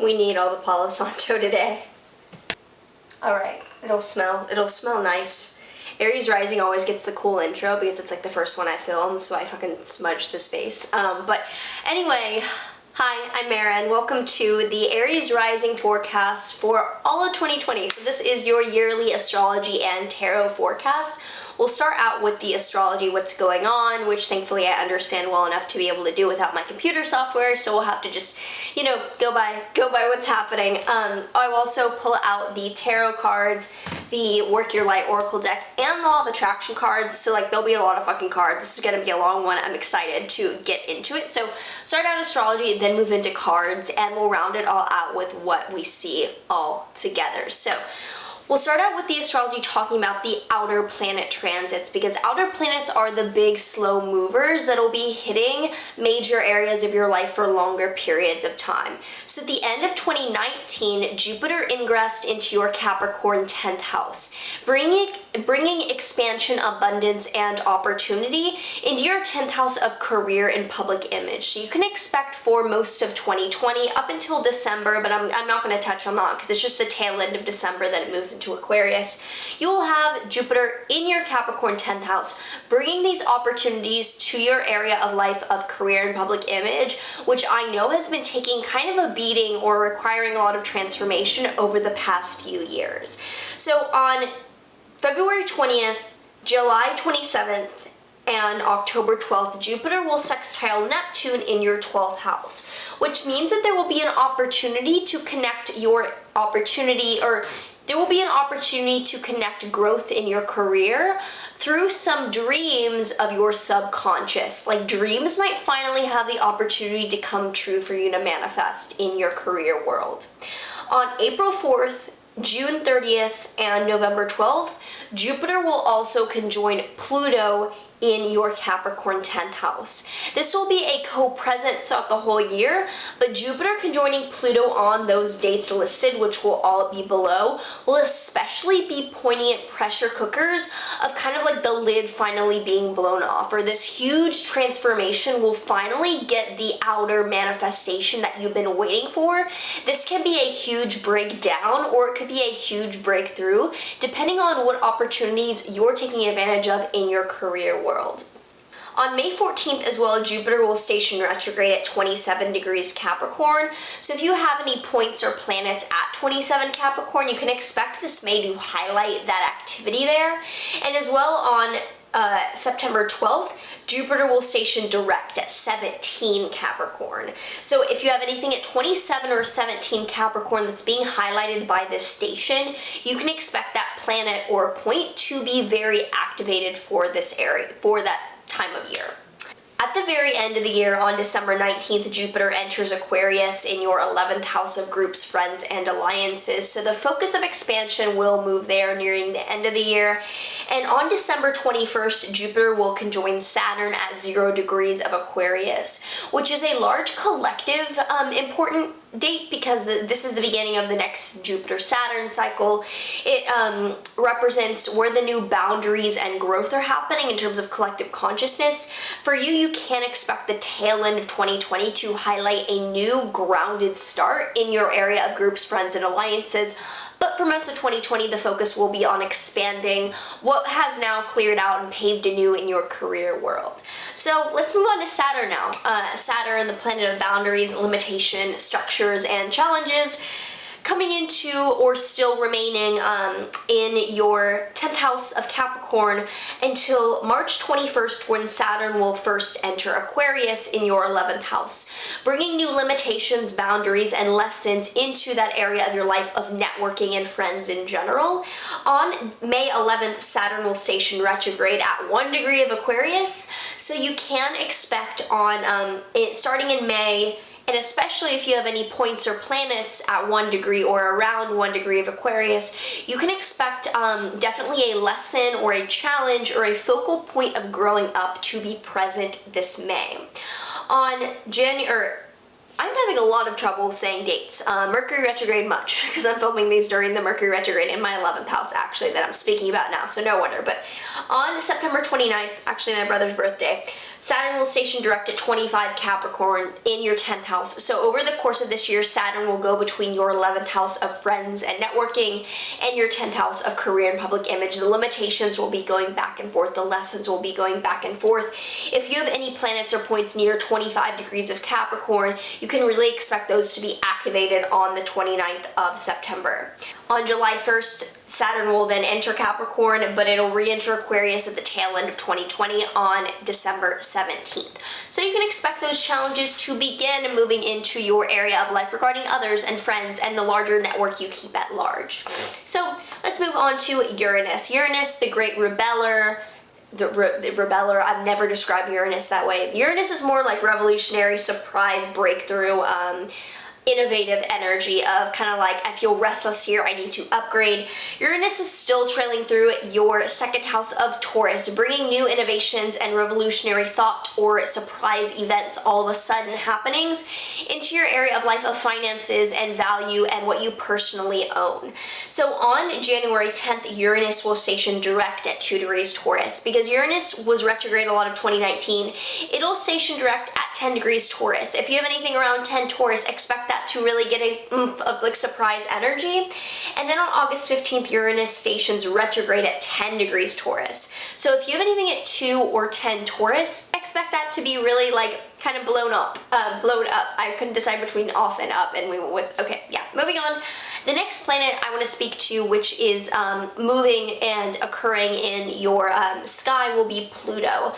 We need all the Palo Santo today. Alright, it'll smell nice. Aries Rising always gets the cool intro because it's like the first one I film, so I fucking smudged the space. But anyway, hi, I'm Mara, and welcome to the Aries Rising forecast for all of 2020. So this is your yearly astrology and tarot forecast. We'll start out with the astrology, what's going on, which thankfully I understand well enough to be able to do without my computer software, so we'll have to just, you know, go by what's happening. I will also pull out the tarot cards, the Work Your Light Oracle deck, and the Law of Attraction cards, so like there'll be a lot of fucking cards. This is gonna be a long one. I'm excited to get into it. So start out astrology, then move into cards, and we'll round it all out with what we see all together. So we'll start out with the astrology talking about the outer planet transits, because outer planets are the big slow movers that'll be hitting major areas of your life for longer periods of time. So at the end of 2019, Jupiter ingressed into your Capricorn 10th house, bringing expansion, abundance, and opportunity into your 10th house of career and public image. So you can expect for most of 2020 up until December, but I'm not going to touch on that because it's just the tail end of December that it moves into Aquarius. You'll have Jupiter in your Capricorn 10th house, bringing these opportunities to your area of life of career and public image, which I know has been taking kind of a beating or requiring a lot of transformation over the past few years. So on February 20th, July 27th, and October 12th, Jupiter will sextile Neptune in your 12th house, which means that there will be an opportunity to connect growth in your career through some dreams of your subconscious. Like dreams might finally have the opportunity to come true for you to manifest in your career world. On April 4th, June 30th, and November 12th, Jupiter will also conjoin Pluto in your Capricorn 10th house. This will be a co-present throughout the whole year, but Jupiter conjoining Pluto on those dates listed, which will all be below, will especially be pointing at pressure cookers of kind of like the lid finally being blown off, or this huge transformation will finally get the outer manifestation that you've been waiting for. This can be a huge breakdown, or it could be a huge breakthrough, depending on what opportunities you're taking advantage of in your career world. On May 14th as well, Jupiter will station retrograde at 27 degrees Capricorn. So if you have any points or planets at 27 Capricorn, you can expect this May to highlight that activity there. And as well on September 12th, Jupiter will station direct at 17 Capricorn. So if you have anything at 27 or 17 Capricorn that's being highlighted by this station, you can expect that planet or point to be very activated for this area, for that time of year. At the very end of the year, on December 19th, Jupiter enters Aquarius in your 11th house of groups, friends, and alliances. So the focus of expansion will move there nearing the end of the year. And on December 21st, Jupiter will conjoin Saturn at 0 degrees of Aquarius, which is a large collective important date because this is the beginning of the next Jupiter-Saturn cycle. It represents where the new boundaries and growth are happening in terms of collective consciousness. For you, you can expect the tail end of 2020 to highlight a new grounded start in your area of groups, friends, and alliances. But for most of 2020, the focus will be on expanding what has now cleared out and paved anew in your career world. So let's move on to Saturn now. Saturn, the planet of boundaries, limitation, structures, and challenges, coming into or still remaining in your 10th house of Capricorn until March 21st, when Saturn will first enter Aquarius in your 11th house, bringing new limitations, boundaries, and lessons into that area of your life of networking and friends in general. On May 11th, Saturn will station retrograde at 1 degree of Aquarius, so you can expect on starting in May, and especially if you have any points or planets at 1 degree or around 1 degree of Aquarius, you can expect definitely a lesson or a challenge or a focal point of growing up to be present this May. On I'm having a lot of trouble saying dates. Mercury retrograde much, because I'm filming these during the Mercury retrograde in my 11th house, actually, that I'm speaking about now, so no wonder. But on September 29th, actually my brother's birthday, Saturn will station direct at 25 Capricorn in your 10th house. So over the course of this year, Saturn will go between your 11th house of friends and networking and your 10th house of career and public image. The limitations will be going back and forth. The lessons will be going back and forth. If you have any planets or points near 25 degrees of Capricorn, you can really expect those to be activated on the 29th of September. On July 1st, Saturn will then enter Capricorn, but it'll re-enter Aquarius at the tail end of 2020 on December 17th. So you can expect those challenges to begin moving into your area of life regarding others and friends and the larger network you keep at large. So let's move on to Uranus. Uranus, the great rebeller. The rebeller, I've never described Uranus that way. Uranus is more like revolutionary, surprise, breakthrough, innovative energy of kind of like, I feel restless here, I need to upgrade. Uranus is still trailing through your second house of Taurus, bringing new innovations and revolutionary thought or surprise events, all of a sudden happenings, into your area of life of finances and value and what you personally own. So on January 10th, Uranus will station direct at 2 degrees Taurus. Because Uranus was retrograde a lot of 2019, it'll station direct at 10 degrees Taurus. If you have anything around 10 Taurus, expect that to really get a oomph of like surprise energy. And then on August 15th, Uranus stations retrograde at 10 degrees Taurus. So if you have anything at 2 or 10 Taurus, expect that to be really like kind of blown up. I couldn't decide between off and up, and we went with, okay, yeah, moving on. The next planet I want to speak to, which is moving and occurring in your sky, will be Pluto.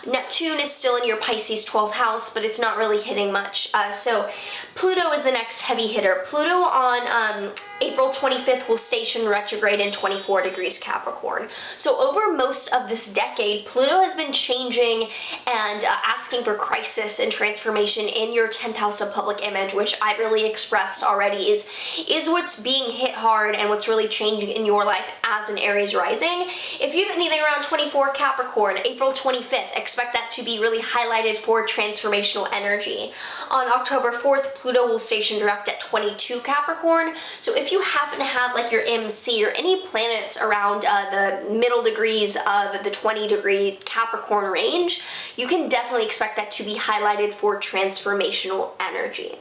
Neptune is still in your Pisces 12th house, but it's not really hitting much. So Pluto is the next heavy hitter. Pluto on April 25th will station retrograde in 24 degrees Capricorn. So over most of this decade, Pluto has been changing and asking for crisis and transformation in your 10th house of public image, which I really expressed already is what's being hit hard and what's really changing in your life as an Aries rising. If you have anything around 24 Capricorn, April 25th, expect that to be really highlighted for transformational energy. On October 4th, Pluto will station direct at 22 Capricorn. So if you happen to have like your MC or any planets around the middle degrees of the 20-degree Capricorn range, you can definitely expect that to be highlighted for transformational energy.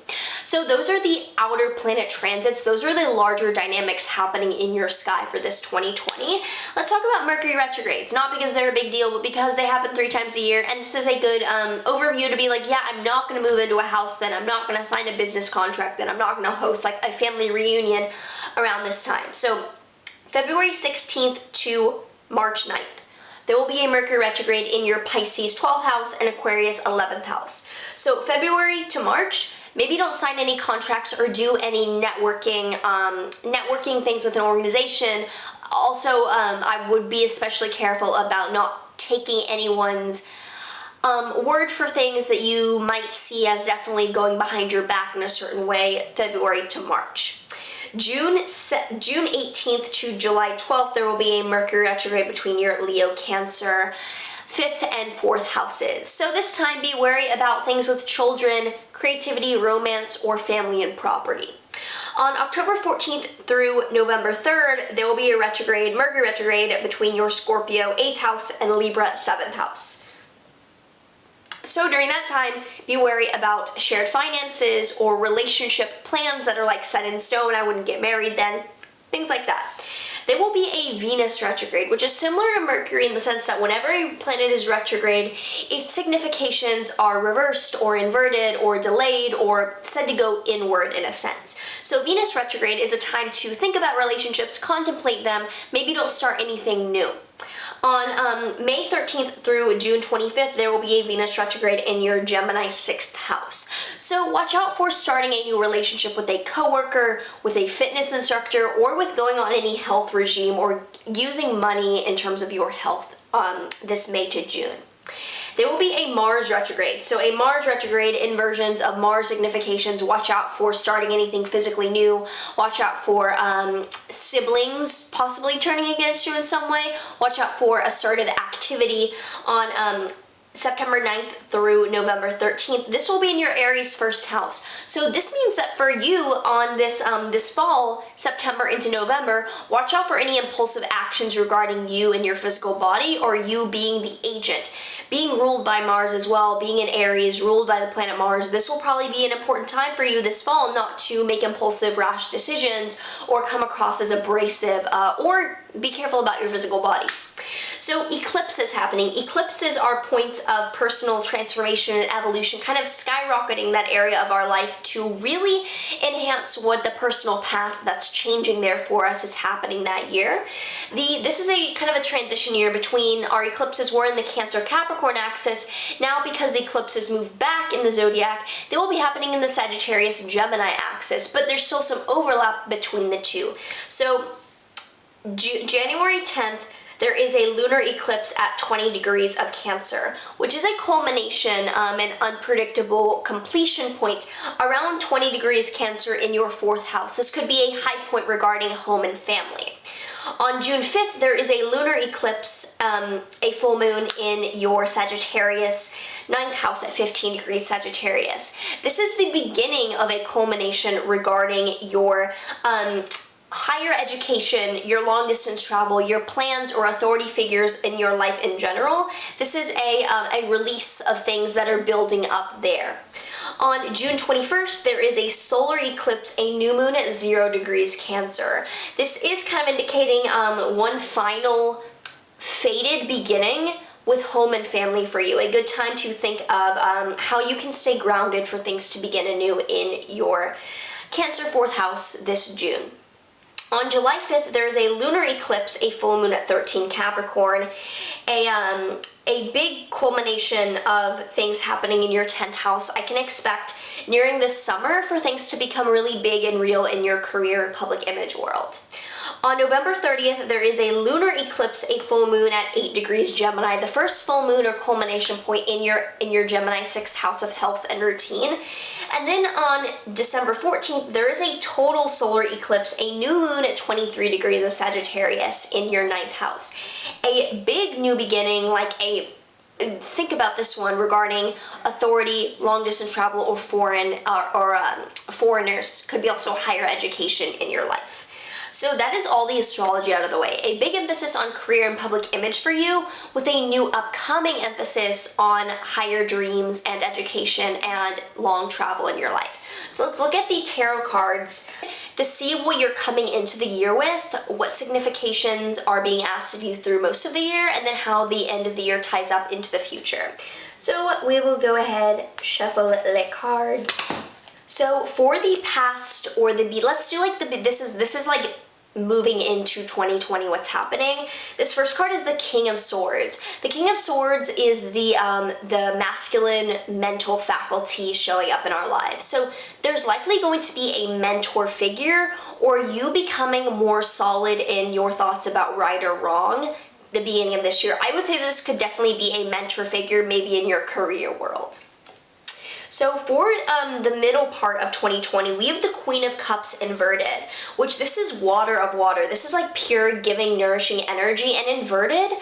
So those are the outer planet transits. Those are the larger dynamics happening in your sky for this 2020. Let's talk about Mercury retrogrades, not because they're a big deal, but because they happen 3 times a year. And this is a good overview to be like, yeah, I'm not going to move into a house then. I'm not going to sign a business contract then. I'm not going to host like a family reunion around this time. So February 16th to March 9th. There will be a Mercury retrograde in your Pisces 12th house and Aquarius 11th house. So February to March, maybe don't sign any contracts or do any networking things with an organization. Also, I would be especially careful about not taking anyone's word for things that you might see as definitely going behind your back in a certain way, February to March. June 18th to July 12th, there will be a Mercury retrograde between your Leo, Cancer, 5th and 4th houses. So this time be wary about things with children, creativity, romance, or family and property. On October 14th through November 3rd, there will be a retrograde, Mercury retrograde between your Scorpio 8th house and Libra 7th house. So during that time, be wary about shared finances or relationship plans that are like set in stone. I wouldn't get married then, things like that. There will be a Venus retrograde, which is similar to Mercury in the sense that whenever a planet is retrograde, its significations are reversed or inverted or delayed or said to go inward in a sense. So Venus retrograde is a time to think about relationships, contemplate them, maybe don't start anything new. On May 13th through June 25th, there will be a Venus retrograde in your Gemini 6th house. So watch out for starting a new relationship with a coworker, with a fitness instructor, or with going on any health regime or using money in terms of your health this May to June. There will be a Mars retrograde. So a Mars retrograde, inversions of Mars significations, watch out for starting anything physically new. Watch out for siblings possibly turning against you in some way. Watch out for assertive activity on September 9th through November 13th. This will be in your Aries first house. So this means that for you on this fall, September into November, watch out for any impulsive actions regarding you and your physical body, or you being the agent. Being ruled by Mars as well, being in Aries, ruled by the planet Mars, this will probably be an important time for you this fall not to make impulsive, rash decisions or come across as abrasive, or be careful about your physical body. So eclipses happening. Eclipses are points of personal transformation and evolution, kind of skyrocketing that area of our life to really enhance what the personal path that's changing there for us is happening that year. This is a kind of a transition year between our eclipses were in the Cancer Capricorn axis. Now, because the eclipses move back in the zodiac, they will be happening in the Sagittarius Gemini axis, but there's still some overlap between the two. So January 10th, there is a lunar eclipse at 20 degrees of Cancer, which is a culmination, an unpredictable completion point around 20 degrees Cancer in your 4th house. This could be a high point regarding home and family. On June 5th, there is a lunar eclipse, a full moon in your Sagittarius 9th house at 15 degrees Sagittarius. This is the beginning of a culmination regarding your higher education, your long distance travel, your plans or authority figures in your life in general. This is a release of things that are building up there. On June 21st, there is a solar eclipse, a new moon at 0 degrees Cancer. This is kind of indicating one final fated beginning with home and family for you. A good time to think of how you can stay grounded for things to begin anew in your Cancer 4th house this June. On July 5th, there is a lunar eclipse, a full moon at 13 Capricorn, a big culmination of things happening in your 10th house. I can expect nearing this summer for things to become really big and real in your career and public image world. On November 30th, there is a lunar eclipse, a full moon at 8 degrees Gemini, the first full moon or culmination point in your Gemini 6th house of health and routine. And then on December 14th, there is a total solar eclipse, a new moon at 23 degrees of Sagittarius in your 9th house. A big new beginning, think about this one regarding authority, long distance travel, or foreigners, could be also higher education in your life. So that is all the astrology out of the way. A big emphasis on career and public image for you, with a new upcoming emphasis on higher dreams and education and long travel in your life. So let's look at the tarot cards to see what you're coming into the year with, what significations are being asked of you through most of the year, and then how the end of the year ties up into the future. So we will go ahead, shuffle the cards. So for the past or let's do this is like moving into 2020, what's happening. This first card is the King of Swords. The King of Swords is the masculine mental faculty showing up in our lives. So there's likely going to be a mentor figure, or you becoming more solid in your thoughts about right or wrong the beginning of this year. I would say this could definitely be a mentor figure, maybe in your career world. So for the middle part of 2020, we have the Queen of Cups inverted, which this is water of water. This is like pure giving, nourishing energy, and inverted.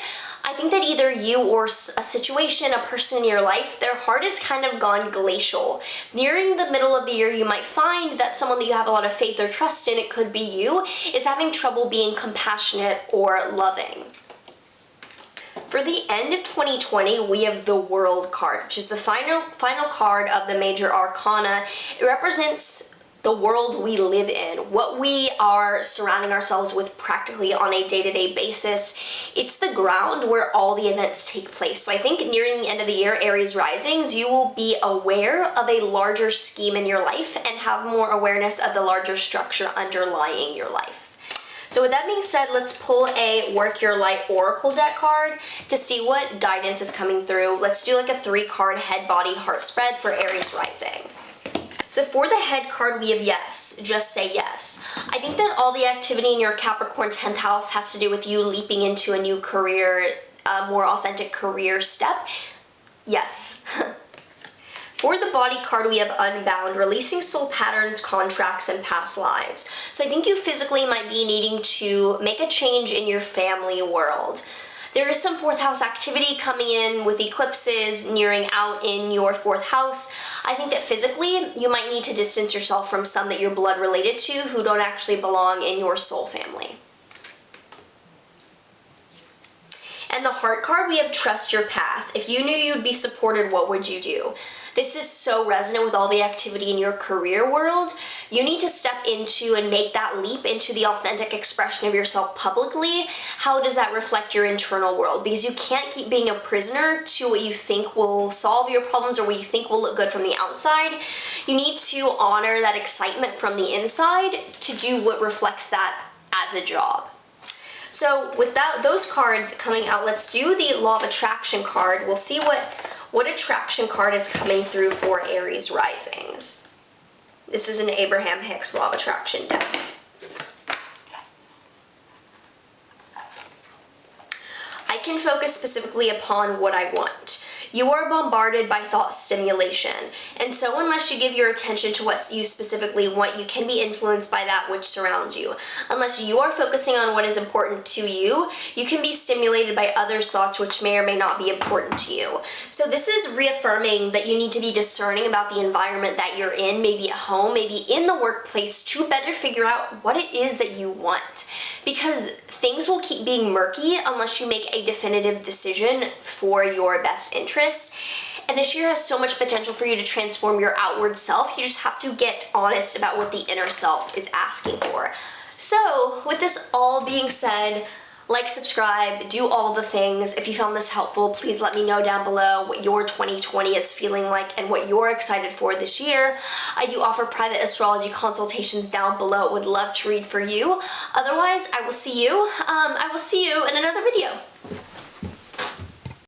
I think that either you or a situation, a person in your life, their heart has kind of gone glacial. Nearing the middle of the year, you might find that someone that you have a lot of faith or trust in, it could be you, is having trouble being compassionate or loving. For the end of 2020, we have the World card, which is the final card of the major arcana. It represents the world we live in, what we are surrounding ourselves with practically on a day-to-day basis. It's the ground where all the events take place. So I think nearing the end of the year, Aries Risings, you will be aware of a larger scheme in your life and have more awareness of the larger structure underlying your life. So with that being said, let's pull a Work Your Light Oracle deck card to see what guidance is coming through. Let's do like a 3-card head, body, heart spread for Aries Rising. So for the head card, we have yes, just say yes. I think that all the activity in your Capricorn 10th house has to do with you leaping into a new career, a more authentic career step. Yes. For the body card, we have Unbound, releasing soul patterns, contracts, and past lives. So I think you physically might be needing to make a change in your family world. There is some fourth house activity coming in with eclipses nearing out in your fourth house. I think that physically you might need to distance yourself from some that you're blood related to who don't actually belong in your soul family. And the Heart card, we have trust your path. If you knew you'd be supported, what would you do? This is so resonant with all the activity in your career world. You need to step into and make that leap into the authentic expression of yourself publicly. How does that reflect your internal world? Because you can't keep being a prisoner to what you think will solve your problems or what you think will look good from the outside. You need to honor that excitement from the inside to do what reflects that as a job. So with those cards coming out, let's do the Law of Attraction card. We'll see what attraction card is coming through for Aries Risings. This is an Abraham Hicks Law of Attraction deck. I can focus specifically upon what I want. You are bombarded by thought stimulation, and so unless you give your attention to what you specifically want, you can be influenced by that which surrounds you. Unless you are focusing on what is important to you, you can be stimulated by others' thoughts which may or may not be important to you. So this is reaffirming that you need to be discerning about the environment that you're in, maybe at home, maybe in the workplace, to better figure out what it is that you want. Because things will keep being murky unless you make a definitive decision for your best interest. And this year has so much potential for you to transform your outward self. You just have to get honest about what the inner self is asking for. So with this all being said, like, subscribe, do all the things. If you found this helpful, please let me know down below what your 2020 is feeling like and what you're excited for this year. I do offer private astrology consultations down below. Would love to read for you. Otherwise, I will see you in another video.